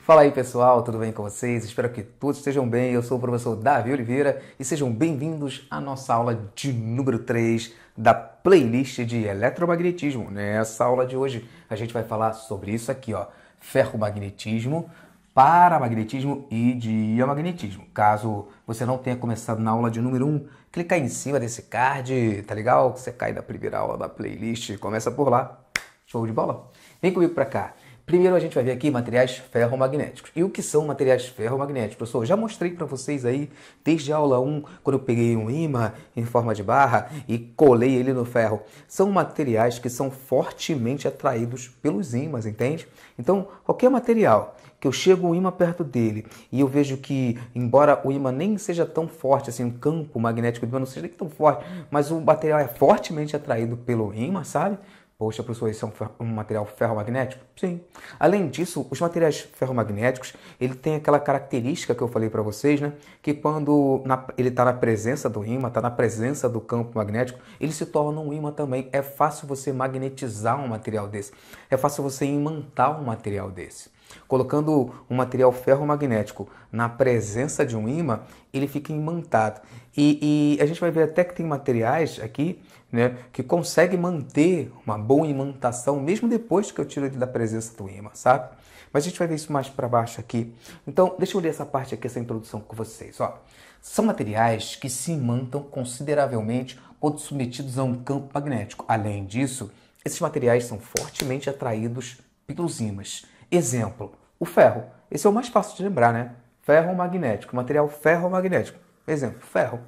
Fala aí pessoal, tudo bem com vocês? Espero que todos estejam bem. Eu sou o professor Davi Oliveira e sejam bem-vindos à nossa aula de número 3 da playlist de eletromagnetismo. Nessa aula de hoje a gente vai falar sobre isso aqui, ó, ferromagnetismo, paramagnetismo e diamagnetismo. Caso você não tenha começado na aula de número 1, clica aí em cima desse card, tá legal? Você cai da primeira aula da playlist, começa por lá. Show de bola? Vem comigo pra cá. Primeiro a gente vai ver aqui materiais ferromagnéticos. E o que são materiais ferromagnéticos? Professor, eu já mostrei para vocês aí, desde a aula 1, quando eu peguei um ímã em forma de barra e colei ele no ferro. São materiais que são fortemente atraídos pelos ímãs, entende? Então, qualquer material que eu chego um ímã perto dele e eu vejo que, embora o ímã nem seja tão forte, assim, o campo magnético do ímã não seja nem tão forte, mas o material é fortemente atraído pelo ímã, sabe? Poxa, professor, esse é um material ferromagnético? Sim. Além disso, os materiais ferromagnéticos, ele tem aquela característica que eu falei para vocês, né? Que quando ele está na presença do ímã, está na presença do campo magnético, ele se torna um ímã também. É fácil você magnetizar um material desse. É fácil você imantar um material desse. Colocando um material ferromagnético na presença de um ímã, ele fica imantado. E a gente vai ver até que tem materiais aqui, né, que conseguem manter uma boa imantação mesmo depois que eu tiro ele da presença do ímã, sabe? Mas a gente vai ver isso mais para baixo aqui. Então, deixa eu ler essa parte aqui, essa introdução com vocês. Ó. São materiais que se imantam consideravelmente quando submetidos a um campo magnético. Além disso, esses materiais são fortemente atraídos pelos ímãs. Exemplo, o ferro. Esse é o mais fácil de lembrar, né? Ferromagnético, material ferromagnético. Exemplo, ferro.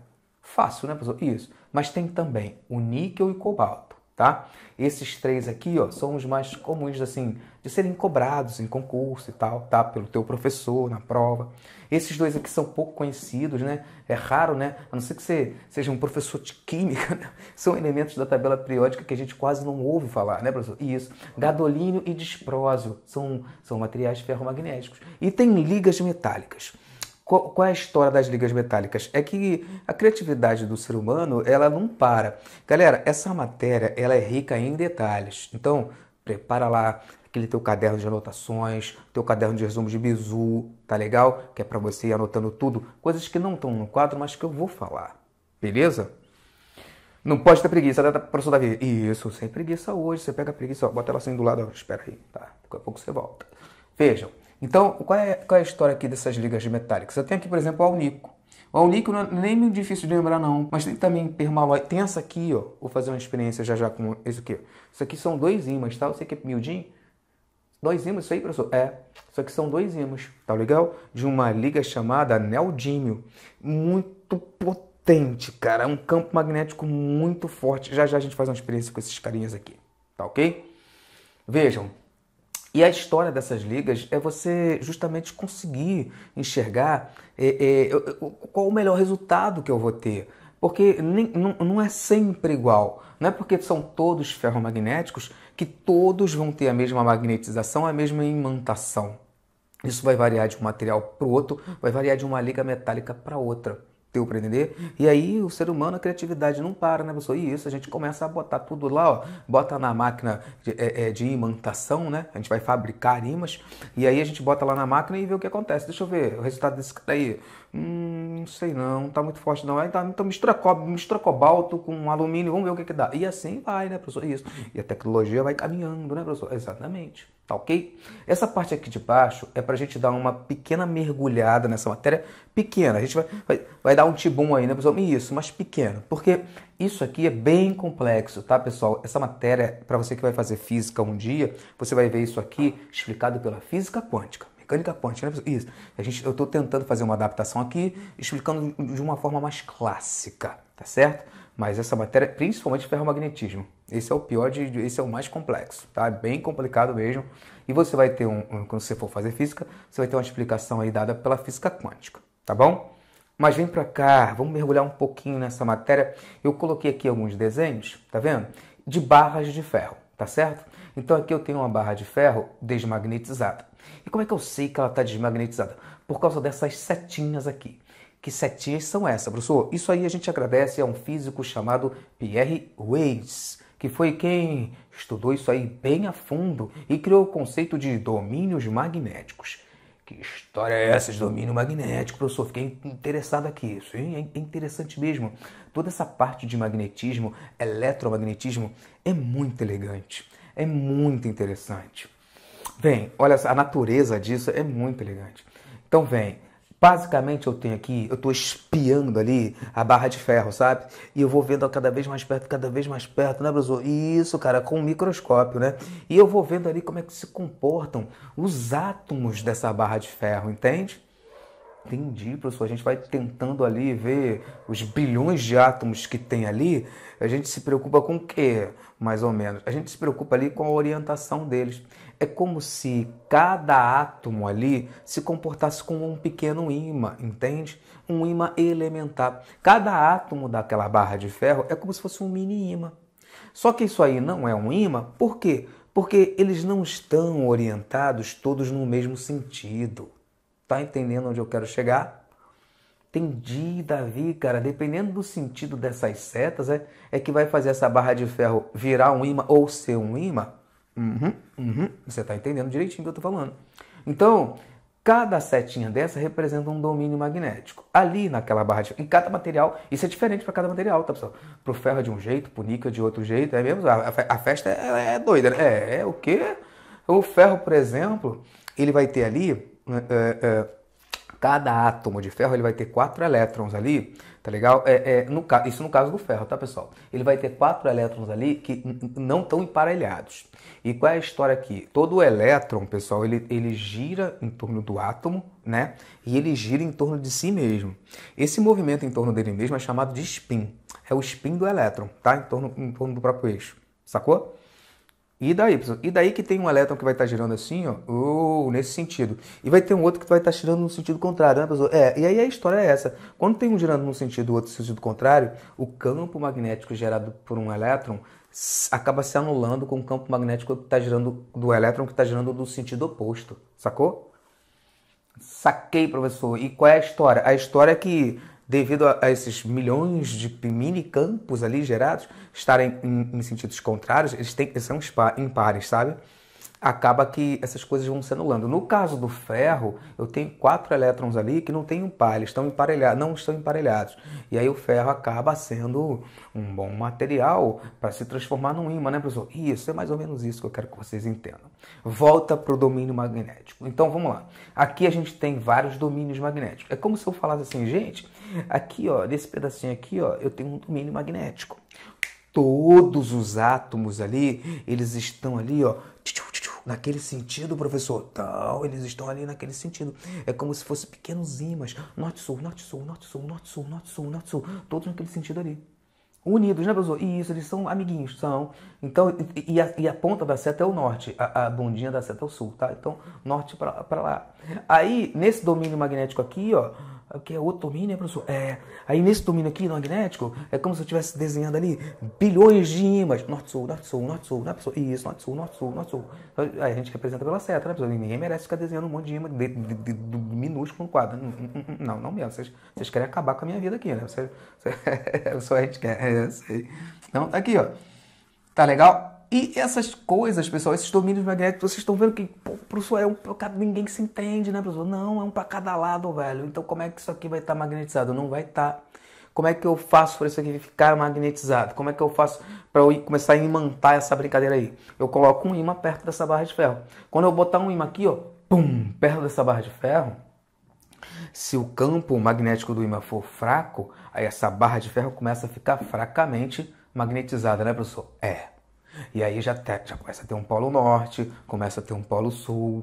Fácil, né, professor? Isso. Mas tem também o níquel e o cobalto, tá? Esses três aqui, ó, são os mais comuns, assim, de serem cobrados em concurso e tal, tá? Pelo teu professor, na prova. Esses dois aqui são pouco conhecidos, né? É raro, né? A não ser que você seja um professor de química, né? São elementos da tabela periódica que a gente quase não ouve falar, né, professor? Isso. Gadolínio e disprósio são materiais ferromagnéticos. E tem ligas metálicas. Qual é a história das ligas metálicas? É que a criatividade do ser humano, ela não para. Galera, essa matéria, ela é rica em detalhes. Então, prepara lá aquele teu caderno de anotações, teu caderno de resumo de bizu, tá legal? Que é para você ir anotando tudo. Coisas que não estão no quadro, mas que eu vou falar. Beleza? Não pode ter preguiça, né, professor Davi? Isso, sem preguiça hoje. Você pega a preguiça, ó, bota ela assim do lado. Ó, espera aí, tá? Daqui a pouco você volta. Vejam. Então, qual é a história aqui dessas ligas metálicas? Eu tenho aqui, por exemplo, o alnico. O alnico não é nem muito difícil de lembrar, não. Mas tem também permalói. Tem essa aqui, ó. Vou fazer uma experiência já com isso aqui. Isso aqui são dois ímãs, tá? Você que é miudinho? Dois ímãs, isso aí, professor? É. Isso aqui são dois ímãs, tá legal? De uma liga chamada neodímio. Muito potente, cara. É um campo magnético muito forte. Já já a gente faz uma experiência com esses carinhas aqui. Tá ok? Vejam. E a história dessas ligas é você justamente conseguir enxergar qual o melhor resultado que eu vou ter. Porque não é sempre igual. Não é porque são todos ferromagnéticos que todos vão ter a mesma magnetização, a mesma imantação. Isso vai variar de um material para o outro, vai variar de uma liga metálica para outra. Deu para entender? E aí o ser humano, a criatividade não para, né, professor? E isso, a gente começa a botar tudo lá, ó, bota na máquina de imantação, né? A gente vai fabricar ímãs, e aí a gente bota lá na máquina e vê o que acontece. Deixa eu ver o resultado desse cara aí. Não sei não tá muito forte não. Aí tá, então mistura cobalto com alumínio, vamos ver o que dá. E assim vai, né, professor? Isso. E a tecnologia vai caminhando, né, professor? Exatamente. Tá ok? Essa parte aqui de baixo é pra gente dar uma pequena mergulhada nessa matéria pequena. A gente vai dar um tibum aí, né, pessoal? Isso, mas pequeno. Porque isso aqui é bem complexo, tá, pessoal? Essa matéria, para você que vai fazer física um dia, você vai ver isso aqui explicado pela física quântica. Mecânica quântica, né? Isso. Eu estou tentando fazer uma adaptação aqui, explicando de uma forma mais clássica, tá certo? Mas essa matéria, principalmente ferromagnetismo, esse é o pior, esse é o mais complexo, tá? Bem complicado mesmo. E você vai ter quando você for fazer física, você vai ter uma explicação aí dada pela física quântica, tá bom? Mas vem pra cá, vamos mergulhar um pouquinho nessa matéria. Eu coloquei aqui alguns desenhos, tá vendo? De barras de ferro, tá certo? Então aqui eu tenho uma barra de ferro desmagnetizada. E como é que eu sei que ela está desmagnetizada? Por causa dessas setinhas aqui. Que setinhas são essas, professor? Isso aí a gente agradece a um físico chamado Pierre Weiss, que foi quem estudou isso aí bem a fundo e criou o conceito de domínios magnéticos. Que história é essa de domínio magnético, professor? Fiquei interessado aqui. Isso é interessante mesmo. Toda essa parte de magnetismo, eletromagnetismo, é muito elegante. É muito interessante. Vem, olha, a natureza disso é muito elegante. Então vem, basicamente eu tenho aqui, eu estou espiando ali a barra de ferro, sabe? E eu vou vendo ela cada vez mais perto, né, professor? Isso, cara, com um microscópio, né? E eu vou vendo ali como é que se comportam os átomos dessa barra de ferro, entende? Entendi, professor. A gente vai tentando ali ver os bilhões de átomos que tem ali. A gente se preocupa com o quê, mais ou menos? A gente se preocupa ali com a orientação deles. É como se cada átomo ali se comportasse como um pequeno ímã, entende? Um ímã elementar. Cada átomo daquela barra de ferro é como se fosse um mini ímã. Só que isso aí não é um ímã, por quê? Porque eles não estão orientados todos no mesmo sentido. Tá entendendo onde eu quero chegar? Entendi, Davi, cara. Dependendo do sentido dessas setas, é que vai fazer essa barra de ferro virar um ímã ou ser um ímã. Você tá entendendo direitinho o que eu tô falando. Então, cada setinha dessa representa um domínio magnético. Ali naquela barra de ferro, em cada material, isso é diferente para cada material, tá, pessoal? Pro ferro é de um jeito, pro níquel é de outro jeito, é mesmo? A festa é doida, né? É o quê? O ferro, por exemplo, ele vai ter ali cada átomo de ferro ele vai ter 4 elétrons ali, tá legal? Isso no caso do ferro, tá, pessoal? Ele vai ter 4 elétrons ali que não estão emparelhados. E qual é a história aqui? Todo elétron, pessoal, ele gira em torno do átomo, né? E ele gira em torno de si mesmo. Esse movimento em torno dele mesmo é chamado de spin. É o spin do elétron, tá? Em torno do próprio eixo. Sacou? E daí, pessoal? E daí que tem um elétron que vai estar girando assim, ó, nesse sentido. E vai ter um outro que vai estar girando no sentido contrário, né, pessoal? E aí a história é essa. Quando tem um girando num sentido e outro no sentido contrário, o campo magnético gerado por um elétron acaba se anulando com o campo magnético que está girando do elétron que está girando no sentido oposto. Sacou? Saquei, professor. E qual é a história? A história é que, devido a esses milhões de mini campos ali gerados estarem em sentidos contrários, eles são impares, sabe? Acaba que essas coisas vão se anulando. No caso do ferro, eu tenho 4 elétrons ali que não têm um par, eles estão emparelhados, não estão emparelhados. E aí o ferro acaba sendo um bom material para se transformar num ímã, né, professor? Isso, é mais ou menos isso que eu quero que vocês entendam. Volta para o domínio magnético. Então, vamos lá. Aqui a gente tem vários domínios magnéticos. É como se eu falasse assim, gente, aqui, ó, nesse pedacinho aqui, ó, eu tenho um domínio magnético. Todos os átomos ali, eles estão ali, ó, naquele sentido, professor. Então, eles estão ali naquele sentido. É como se fossem pequenos ímãs. Norte-sul, norte-sul, norte-sul, norte-sul, norte-sul, norte-sul. Todos naquele sentido ali. Unidos, né, professor? Isso, eles são amiguinhos, são. Então, e a ponta da seta é o norte, a bundinha da seta é o sul, tá? Então, norte para lá. Aí, nesse domínio magnético aqui, ó, que é outro domínio, né, professor? Aí nesse domínio aqui, magnético, é como se eu estivesse desenhando ali bilhões de ímãs. Norte-sul, norte-sul, norte-sul, né, professor? Isso, norte-sul, norte-sul, norte-sul. Aí a gente representa pela seta, né, professor? Ninguém merece ficar desenhando um monte de ímã minúsculo no quadro. Não mesmo. Vocês querem acabar com a minha vida aqui, né? Só a gente quer. Sei. Então, tá aqui, ó. Tá legal? E essas coisas, pessoal, esses domínios magnéticos, vocês estão vendo que, professor, ninguém se entende, né, professor? Não, é um para cada lado, velho. Então, como é que isso aqui vai estar magnetizado? Não vai estar. Como é que eu faço para isso aqui ficar magnetizado? Como é que eu faço para eu começar a imantar essa brincadeira aí? Eu coloco um ímã perto dessa barra de ferro. Quando eu botar um ímã aqui, ó, pum, perto dessa barra de ferro, se o campo magnético do ímã for fraco, aí essa barra de ferro começa a ficar fracamente magnetizada, né, professor? E aí já começa a ter um polo norte, começa a ter um polo sul.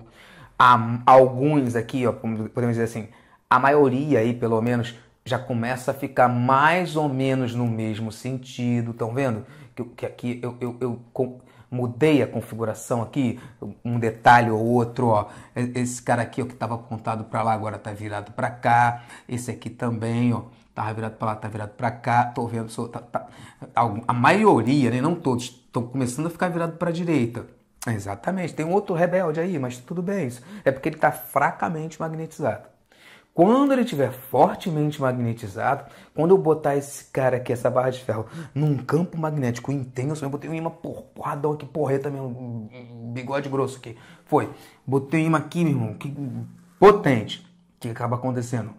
Alguns aqui, ó, podemos dizer assim, a maioria aí, pelo menos, já começa a ficar mais ou menos no mesmo sentido. Estão vendo? Que aqui eu mudei a configuração aqui, um detalhe ou outro, ó. Esse cara aqui, ó, que estava apontado para lá, agora está virado para cá. Esse aqui também, ó. Tava virado para lá, tá virado para cá. Tô vendo, a maioria, né, não todos, estão começando a ficar virado para a direita. Exatamente. Tem um outro rebelde aí, mas tudo bem isso. É porque ele está fracamente magnetizado. Quando ele estiver fortemente magnetizado, quando eu botar esse cara aqui, essa barra de ferro, num campo magnético intenso, eu botei um ímã porradão aqui, porreta mesmo, bigode grosso aqui. Foi. Botei um ímã aqui, meu irmão, que potente. O que acaba acontecendo?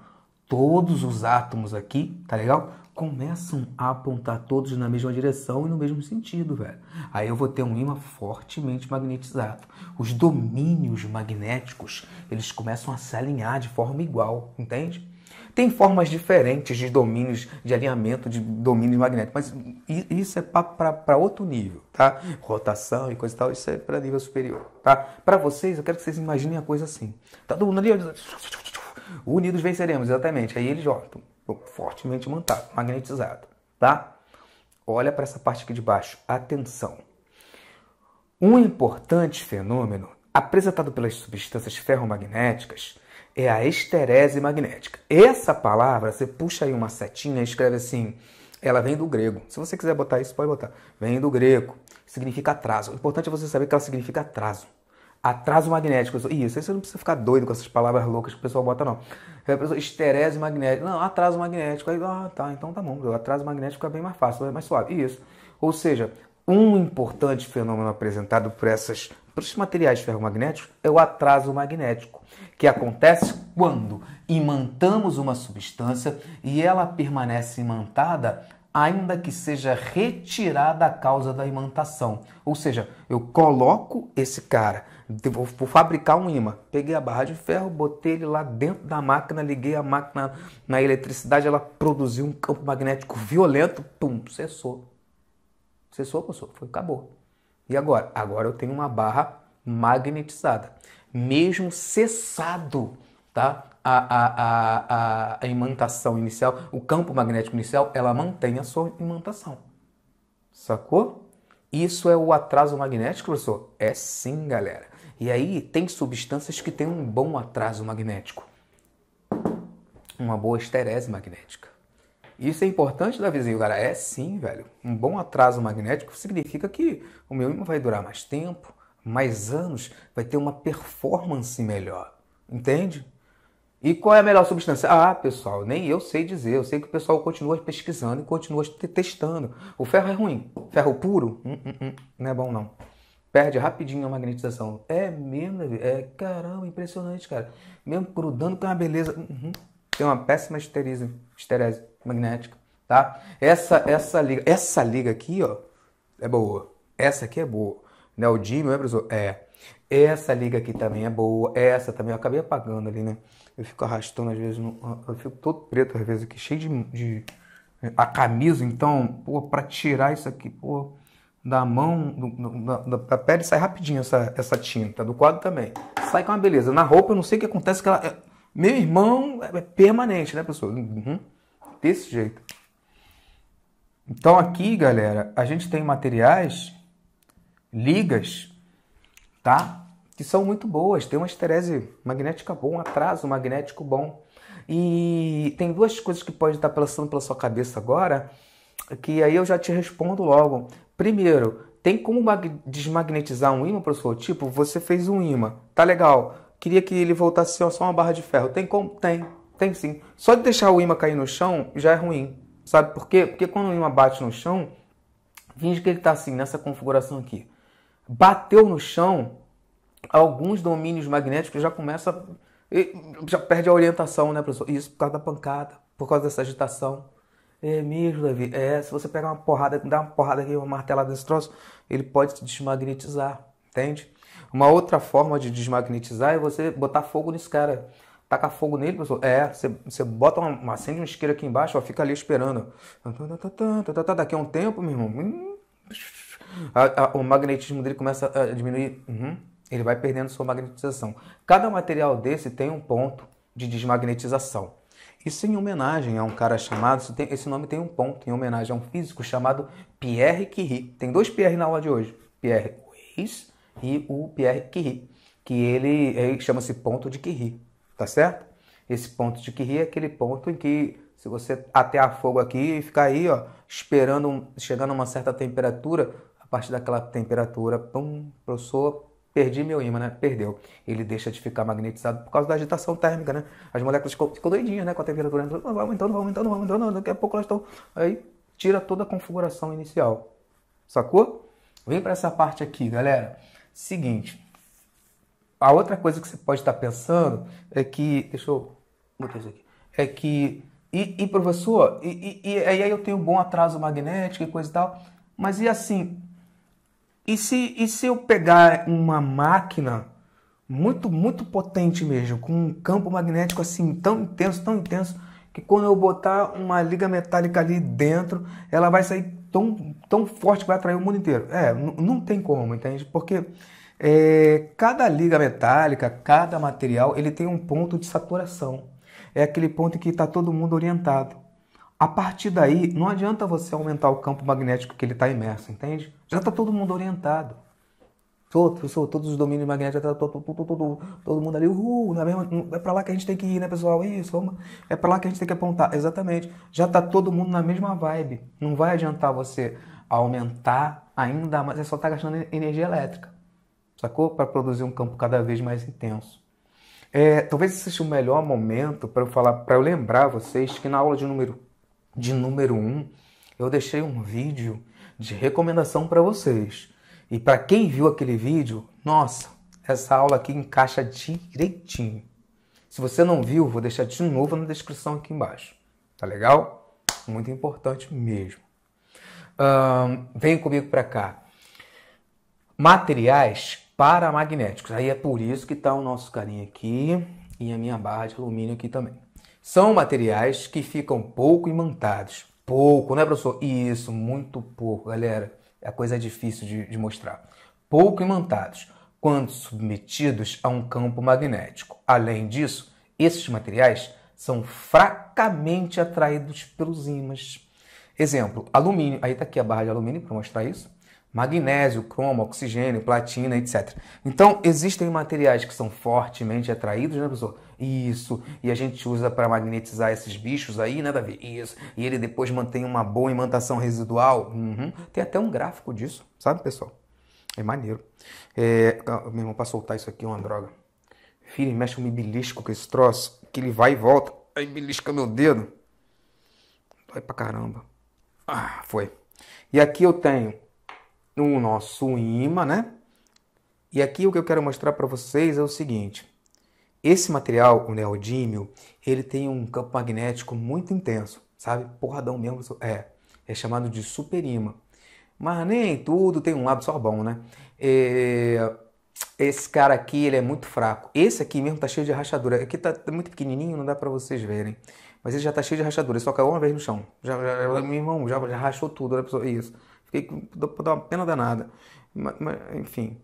Todos os átomos aqui, tá legal? Começam a apontar todos na mesma direção e no mesmo sentido, velho. Aí eu vou ter um ímã fortemente magnetizado. Os domínios magnéticos, eles começam a se alinhar de forma igual, entende? Tem formas diferentes de domínios, de alinhamento de domínios magnéticos, mas isso é para outro nível, tá? Rotação e coisa e tal, isso é para nível superior, tá? Para vocês, eu quero que vocês imaginem a coisa assim. Tá todo mundo ali, unidos venceremos, exatamente. Aí eles, ó, fortemente magnetizado, tá? Olha para essa parte aqui de baixo, atenção. Um importante fenômeno apresentado pelas substâncias ferromagnéticas é a esterese magnética. Essa palavra, você puxa aí uma setinha e escreve assim, ela vem do grego. Se você quiser botar isso, pode botar. Vem do grego, significa atraso. O importante é você saber que ela significa atraso. Atraso magnético. Isso, aí você não precisa ficar doido com essas palavras loucas que o pessoal bota, não. Esterese magnética. Não, atraso magnético. Aí, tá, então tá bom. O atraso magnético fica bem mais fácil, mais suave. Isso. Ou seja, um importante fenômeno apresentado por esses materiais ferromagnéticos é o atraso magnético, que acontece quando imantamos uma substância e ela permanece imantada ainda que seja retirada a causa da imantação. Ou seja, eu coloco esse cara, vou fabricar um ímã, peguei a barra de ferro, botei ele lá dentro da máquina, liguei a máquina na eletricidade, ela produziu um campo magnético violento, pum, cessou. Cessou, professor, acabou. E agora? Agora eu tenho uma barra magnetizada. Mesmo cessado, tá? A imantação inicial, o campo magnético inicial, ela mantém a sua imantação. Sacou? Isso é o atraso magnético, professor? É sim, galera. E aí tem substâncias que têm um bom atraso magnético. Uma boa esterese magnética. Isso é importante, Davizinho, cara? É sim, velho. Um bom atraso magnético significa que o meu ímã vai durar mais tempo, mais anos, vai ter uma performance melhor. Entende? E qual é a melhor substância? Ah, pessoal, nem eu sei dizer. Eu sei que o pessoal continua pesquisando e continua testando. O ferro é ruim. Ferro puro? Não é bom, não. Perde rapidinho a magnetização. É mesmo, Davi? É, caramba, impressionante, cara. Mesmo grudando com uma beleza. Tem uma péssima esterese magnética, tá? Essa liga aqui, ó, é boa. Essa aqui é boa. Neodímio, né, professor? É. Essa liga aqui também é boa. Essa também eu acabei apagando ali, né? Eu fico arrastando às vezes, eu fico todo preto às vezes aqui, cheio de a camisa, então, pô, pra tirar isso aqui, pô, da mão, da pele sai rapidinho essa tinta, do quadro também. Sai com uma beleza. Na roupa eu não sei o que acontece, que ela... Meu irmão é permanente, né, pessoal? Desse jeito. Então aqui, galera, a gente tem materiais, ligas, tá? Que são muito boas. Tem uma esterese magnética boa, um atraso magnético bom. E tem duas coisas que podem estar passando pela sua cabeça agora, que aí eu já te respondo logo. Primeiro, tem como desmagnetizar um ímã, professor? Tipo, você fez um ímã, tá legal. Queria que ele voltasse só uma barra de ferro. Tem como? Tem sim. Só de deixar o ímã cair no chão já é ruim. Sabe por quê? Porque quando o ímã bate no chão, finge que ele está assim, nessa configuração aqui. Bateu no chão, alguns domínios magnéticos já começam, já perde a orientação, né, professor? Isso por causa da pancada, por causa dessa agitação. É mesmo, Davi. Se você pegar uma porrada, dar uma porrada aqui, uma martelada nesse troço, ele pode se desmagnetizar, entende? Uma outra forma de desmagnetizar é você botar fogo nesse cara. Taca fogo nele, professor. Você bota acende um isqueiro aqui embaixo, ó, fica ali esperando. Daqui a um tempo, meu irmão, o magnetismo dele começa a diminuir. Ele vai perdendo sua magnetização. Cada material desse tem um ponto de desmagnetização. Isso em homenagem a um cara chamado, esse nome tem um ponto, em homenagem a um físico chamado Pierre Curie. Tem dois Pierre na aula de hoje. Pierre Weiss e o Pierre Curie, que ele chama-se ponto de Curie, tá certo? Esse ponto de Curie é aquele ponto em que, se você atear fogo aqui e ficar aí, ó, esperando, chegando a uma certa temperatura, a partir daquela temperatura, pum, professor, perdi meu ímã, né? Perdeu. Ele deixa de ficar magnetizado por causa da agitação térmica, né? As moléculas ficam doidinhas, né? Com a temperatura, vai aumentando, daqui a pouco elas estão... Aí tira toda a configuração inicial, sacou? Vem para essa parte aqui, galera. Seguinte, a outra coisa que você pode estar pensando é que... Deixa eu botar isso aqui. É que... professor, aí eu tenho um bom atraso magnético e coisa e tal, mas e assim... E se eu pegar uma máquina muito potente mesmo, com um campo magnético assim tão intenso, que quando eu botar uma liga metálica ali dentro, ela vai sair tão forte que vai atrair o mundo inteiro? Não tem como, entende? Porque cada liga metálica, cada material, ele tem um ponto de saturação. É aquele ponto em que está todo mundo orientado. A partir daí, não adianta você aumentar o campo magnético que ele está imerso, entende? Já está todo mundo orientado. Todos os domínios magnéticos, todo mundo ali, é para lá que a gente tem que ir, né, pessoal? Isso, é para lá que a gente tem que apontar. Exatamente. Já está todo mundo na mesma vibe. Não vai adiantar você aumentar ainda mais, você só está gastando energia elétrica, sacou? Para produzir um campo cada vez mais intenso. Talvez esse seja o melhor momento para eu lembrar vocês que na aula de número 1, eu deixei um vídeo de recomendação para vocês. E para quem viu aquele vídeo, nossa, essa aula aqui encaixa direitinho. Se você não viu, vou deixar de novo na descrição aqui embaixo. Tá legal? Muito importante mesmo. Vem comigo para cá. Materiais paramagnéticos. Aí é por isso que está o nosso carinha aqui e a minha barra de alumínio aqui também. São materiais que ficam pouco imantados. Pouco, né, professor? Isso, muito pouco, galera. A coisa é difícil de mostrar. Pouco imantados, quando submetidos a um campo magnético. Além disso, esses materiais são fracamente atraídos pelos ímãs. Exemplo, alumínio. Aí está aqui a barra de alumínio para mostrar isso. Magnésio, cromo, oxigênio, platina, etc. Então, existem materiais que são fortemente atraídos, né, professor? Isso. E a gente usa para magnetizar esses bichos aí, né, Davi? Isso. E ele depois mantém uma boa imantação residual. Tem até um gráfico disso, sabe, pessoal? É maneiro. Meu irmão, para soltar isso aqui é uma droga. Filho, mexe um belisco com esse troço, que ele vai e volta. Aí belisca meu dedo. Dói pra caramba. Foi. E aqui eu tenho o nosso ímã, né? E aqui o que eu quero mostrar para vocês é o seguinte. Esse material, o neodímio, ele tem um campo magnético muito intenso, sabe? Porradão mesmo. É chamado de superímã. Mas nem tudo tem um lado só bom, né? Esse cara aqui, ele é muito fraco. Esse aqui mesmo tá cheio de rachadura. Aqui tá muito pequenininho, não dá para vocês verem. Mas ele já tá cheio de rachadura. Ele só caiu uma vez no chão. Meu irmão, já rachou tudo, né, pessoal? Isso. Fiquei com uma pena danada. Mas, enfim.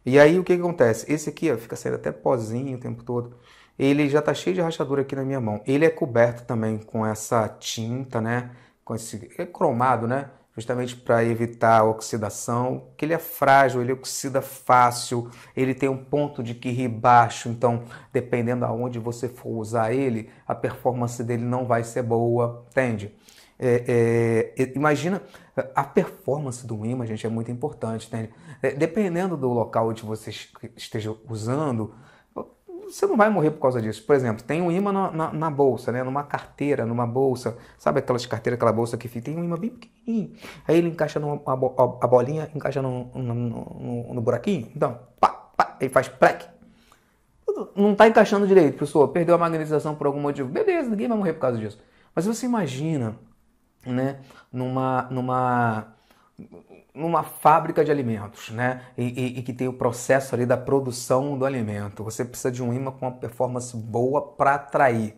E aí o que acontece? Esse aqui, ó, fica saindo até pozinho o tempo todo. Ele já tá cheio de rachadura aqui na minha mão. Ele é coberto também com essa tinta, né? Com esse cromado, né? Justamente para evitar a oxidação. Que ele é frágil, ele oxida fácil. Ele tem um ponto de Curie baixo. Então, dependendo aonde você for usar ele, a performance dele não vai ser boa. Entende? Imagina, a performance do ímã, gente, é muito importante, entende? Dependendo do local onde você esteja usando, você não vai morrer por causa disso. Por exemplo, tem um ímã na bolsa, né? Numa carteira, numa bolsa. Sabe aquelas carteiras, aquela bolsa que tem um ímã bem pequenininho. Aí ele encaixa a bolinha, encaixa no buraquinho. Então, pá, ele faz plec. Não está encaixando direito, pessoa. Perdeu a magnetização por algum motivo. Beleza, ninguém vai morrer por causa disso. Mas você imagina, né, numa fábrica de alimentos, né, e que tem o processo ali da produção do alimento. Você precisa de um ímã com uma performance boa para atrair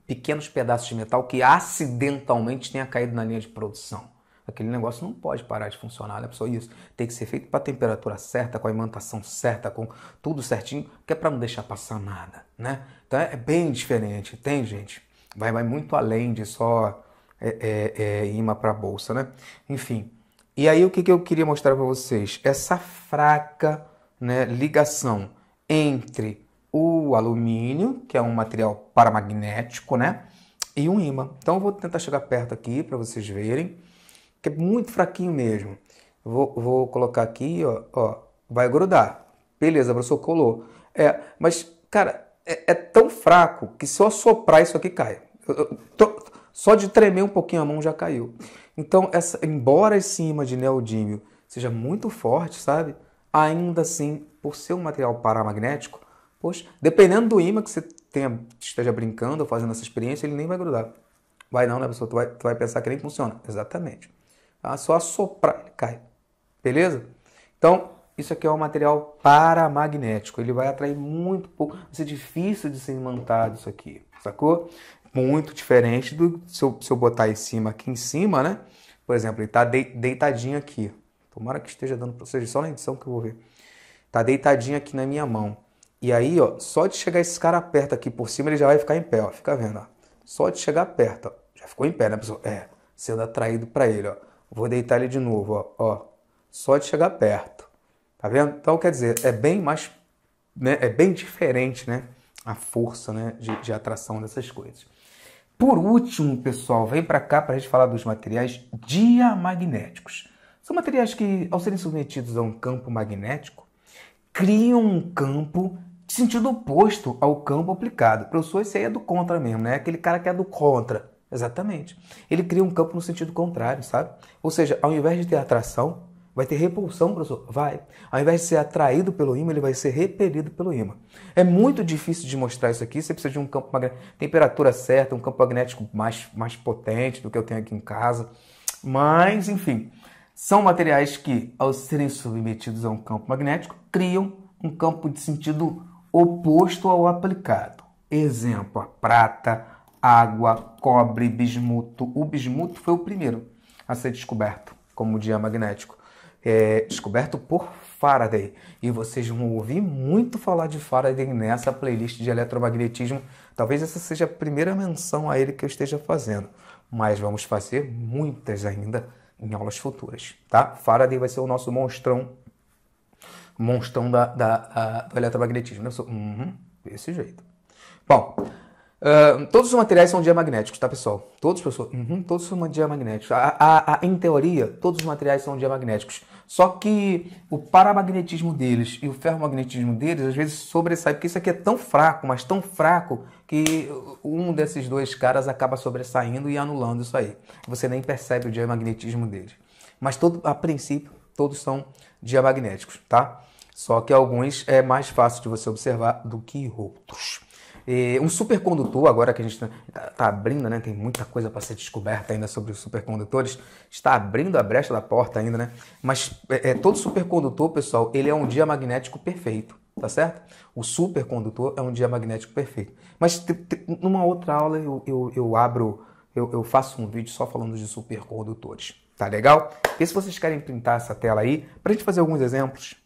pequenos pedaços de metal que acidentalmente tenha caído na linha de produção. Aquele negócio não pode parar de funcionar, né, pessoal? Isso tem que ser feito para a temperatura certa, com a imantação certa, com tudo certinho, que é para não deixar passar nada, né? Então é bem diferente, tem, gente? Vai muito além de só imã para bolsa, né? Enfim. E aí o que eu queria mostrar para vocês? Essa fraca, né, ligação entre o alumínio, que é um material paramagnético, né, e um ímã. Então eu vou tentar chegar perto aqui para vocês verem, que é muito fraquinho mesmo. Vou colocar aqui, ó, vai grudar. Beleza, professor, colou. Mas, cara, é tão fraco que se eu assoprar isso aqui cai. Só de tremer um pouquinho a mão já caiu. Então, embora esse ímã de neodímio seja muito forte, sabe? ainda assim, por ser um material paramagnético, poxa, dependendo do ímã que você esteja brincando ou fazendo essa experiência, ele nem vai grudar. Vai não, né, pessoal? Tu vai pensar que nem funciona. Exatamente. Tá? Só assoprar, ele cai. Beleza? Então, isso aqui é um material paramagnético. Ele vai atrair muito pouco. Vai ser difícil de ser imantado isso aqui. Sacou? Muito diferente do se eu botar em cima, aqui em cima, né? Por exemplo, ele tá deitadinho aqui. Tomara que esteja dando para vocês, só na edição que eu vou ver. Tá deitadinho aqui na minha mão. E aí, ó, só de chegar esse cara perto aqui por cima, ele já vai ficar em pé, ó. Fica vendo, ó. Só de chegar perto, ó. Já ficou em pé, né, pessoal? Sendo atraído para ele, ó. Vou deitar ele de novo, ó. Só de chegar perto. Tá vendo? Então, quer dizer, é bem mais, né? É bem diferente, né? A força, né? De atração dessas coisas. Por último, pessoal, vem para cá para a gente falar dos materiais diamagnéticos. São materiais que, ao serem submetidos a um campo magnético, criam um campo de sentido oposto ao campo aplicado. Professor, esse aí é do contra mesmo, né? Aquele cara que é do contra. Exatamente. Ele cria um campo no sentido contrário, sabe? Ou seja, ao invés de ter atração, vai ter repulsão, professor? Vai. Ao invés de ser atraído pelo ímã, ele vai ser repelido pelo ímã. É muito difícil de mostrar isso aqui. Você precisa de um campo magnético, temperatura certa, um campo magnético mais potente do que eu tenho aqui em casa. Mas, enfim, são materiais que, ao serem submetidos a um campo magnético, criam um campo de sentido oposto ao aplicado. Exemplo, a prata, água, cobre, bismuto. O bismuto foi o primeiro a ser descoberto como diamagnético. Descoberto por Faraday. E vocês vão ouvir muito falar de Faraday nessa playlist de eletromagnetismo. Talvez essa seja a primeira menção a ele que eu esteja fazendo. Mas vamos fazer muitas ainda em aulas futuras, tá? Faraday vai ser o nosso monstrão do eletromagnetismo. Né? Desse jeito. Bom, todos os materiais são diamagnéticos, tá, pessoal? Todos, pessoal, todos são diamagnéticos. Em teoria, todos os materiais são diamagnéticos. Só que o paramagnetismo deles e o ferromagnetismo deles, às vezes, sobressai, porque isso aqui é tão fraco, mas tão fraco, que um desses dois caras acaba sobressaindo e anulando isso aí. Você nem percebe o diamagnetismo deles. Mas, a princípio, todos são diamagnéticos, tá? Só que alguns é mais fácil de você observar do que outros. Um supercondutor, agora que a gente está abrindo, né? Tem muita coisa para ser descoberta ainda sobre os supercondutores. Está abrindo a brecha da porta ainda, né? Mas todo supercondutor, pessoal, ele é um diamagnético perfeito, tá certo? O supercondutor é um diamagnético perfeito. Mas numa outra aula eu faço um vídeo só falando de supercondutores. Tá legal? E se vocês querem printar essa tela aí, para a gente fazer alguns exemplos.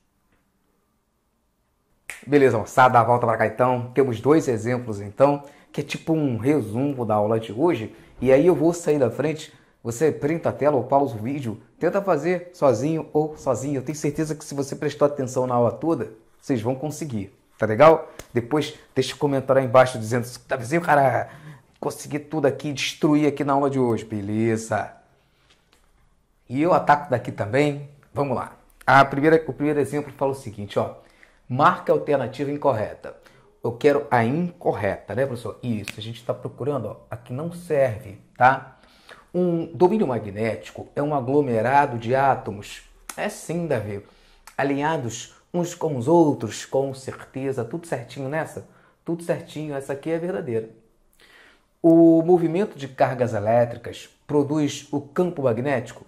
Beleza, moçada, dá a volta para cá então. Temos dois exemplos então, que é tipo um resumo da aula de hoje. E aí eu vou sair da frente, você printa a tela ou pausa o vídeo, tenta fazer sozinho ou sozinho. Eu tenho certeza que se você prestou atenção na aula toda, vocês vão conseguir. Tá legal? Depois deixa um comentário aí embaixo dizendo se tá vendo, cara, consegui tudo aqui, destruir aqui na aula de hoje. Beleza. E eu ataco daqui também. Vamos lá. O primeiro exemplo fala o seguinte, ó. Marca a alternativa incorreta. Eu quero a incorreta, né, professor? Isso, a gente está procurando, ó, a que não serve, tá? Um domínio magnético é um aglomerado de átomos, sim, Davi, alinhados uns com os outros, com certeza, tudo certinho nessa? Tudo certinho, essa aqui é verdadeira. O movimento de cargas elétricas produz o campo magnético?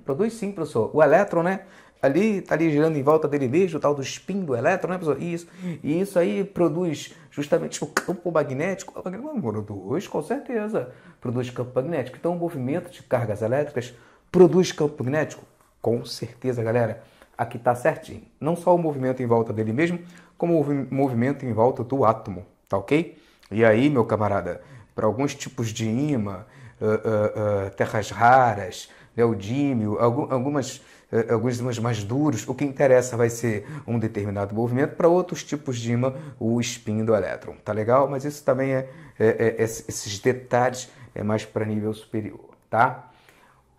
Produz sim, professor. O elétron, né? Tá ali girando em volta dele mesmo, o tal do spin do elétron, né, professor? Isso. E isso aí produz justamente o campo magnético. Produz, com certeza. Produz campo magnético. Então, o movimento de cargas elétricas produz campo magnético? Com certeza, galera. Aqui tá certinho. Não só o movimento em volta dele mesmo, como o movimento em volta do átomo, tá ok? E aí, meu camarada, para alguns tipos de ímã, terras raras, neodímio, alguns ímãs mais duros, o que interessa vai ser um determinado movimento. Para outros tipos de ímã, o spin do elétron. Tá legal? Mas isso também esses detalhes é mais para nível superior, tá?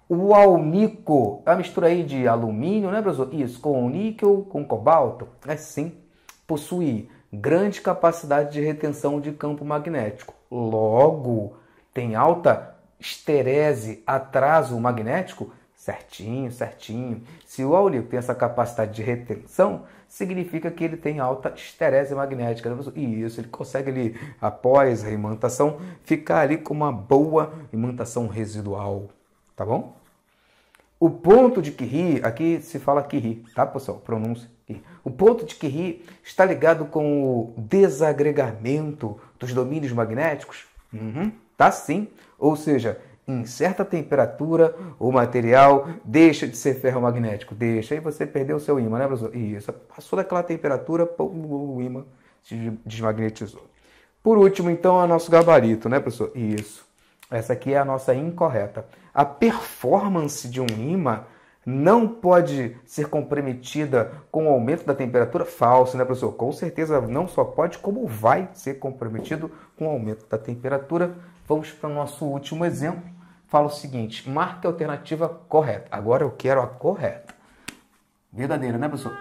O alnico, a mistura aí de alumínio, né, professor? Isso, com níquel, com cobalto, sim, possui grande capacidade de retenção de campo magnético. Logo, tem alta esterese, atraso magnético? Certinho, certinho. Se o áureo tem essa capacidade de retenção, significa que ele tem alta esterese magnética, né, professor? E isso, ele consegue ali, após a imantação, ficar ali com uma boa imantação residual, tá bom? O ponto de Curie, aqui se fala Curie, tá, pessoal? Pronúncia. O ponto de Curie está ligado com o desagregamento dos domínios magnéticos? Tá sim. Ou seja, em certa temperatura, o material deixa de ser ferromagnético. Deixa, aí você perdeu o seu ímã, né, professor? Isso, passou daquela temperatura, o ímã se desmagnetizou. Por último, então, é o nosso gabarito, né, professor? Isso. Essa aqui é a nossa incorreta. A performance de um ímã não pode ser comprometida com o aumento da temperatura? Falso, né, professor? Com certeza não só pode, como vai ser comprometido com o aumento da temperatura. Vamos para o nosso último exemplo. Fala o seguinte, marque a alternativa correta. Agora eu quero a correta. Verdadeira, né, professor?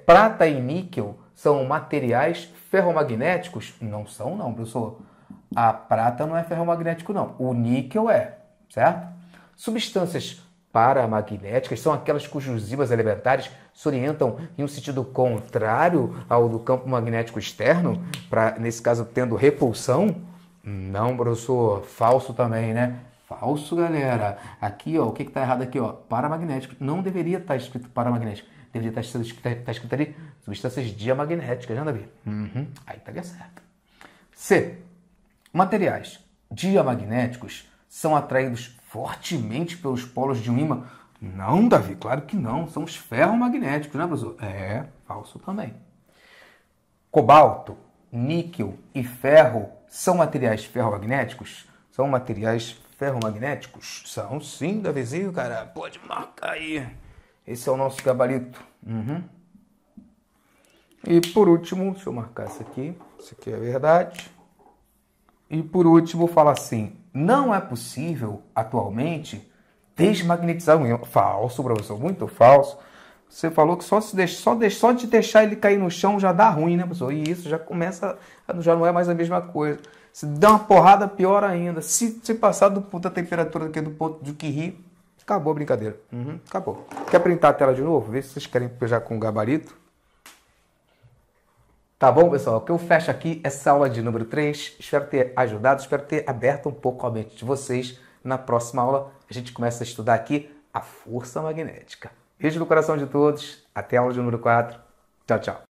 Prata e níquel são materiais ferromagnéticos? Não são, não, professor. A prata não é ferromagnético, não. O níquel é, certo? Substâncias paramagnéticas são aquelas cujos ímãs elementares se orientam em um sentido contrário ao do campo magnético externo, nesse caso tendo repulsão? Não, professor. Falso também, né? Falso, galera. Aqui, ó, o que está errado aqui, ó? Paramagnético. Não deveria estar escrito paramagnético. Deveria estar escrito ali substâncias diamagnéticas, né, Davi? Aí estaria certo. C. Materiais diamagnéticos são atraídos fortemente pelos polos de um ímã? Não, Davi, claro que não. São os ferromagnéticos, né, professor? Falso também. Cobalto, níquel e ferro são materiais ferromagnéticos? São materiais ferromagnéticos? São sim, Davizinho, cara. Pode marcar aí. Esse é o nosso gabarito. E por último, deixa eu marcar isso aqui. Isso aqui é verdade. E por último, fala assim, não é possível, atualmente, desmagnetizar um ímã. Falso, professor, muito falso. Você falou que só de deixar ele cair no chão já dá ruim, né, professor? E isso já começa, já não é mais a mesma coisa. Se der uma porrada, pior ainda. Se passar do ponto da temperatura aqui do ponto de Curie, acabou a brincadeira. Acabou. Quer printar a tela de novo? Vê se vocês querem já com o gabarito. Tá bom, pessoal? O que eu fecho aqui essa aula de número 3. Espero ter ajudado, espero ter aberto um pouco a mente de vocês. Na próxima aula, a gente começa a estudar aqui a força magnética. Beijo no coração de todos. Até a aula de número 4. Tchau, tchau.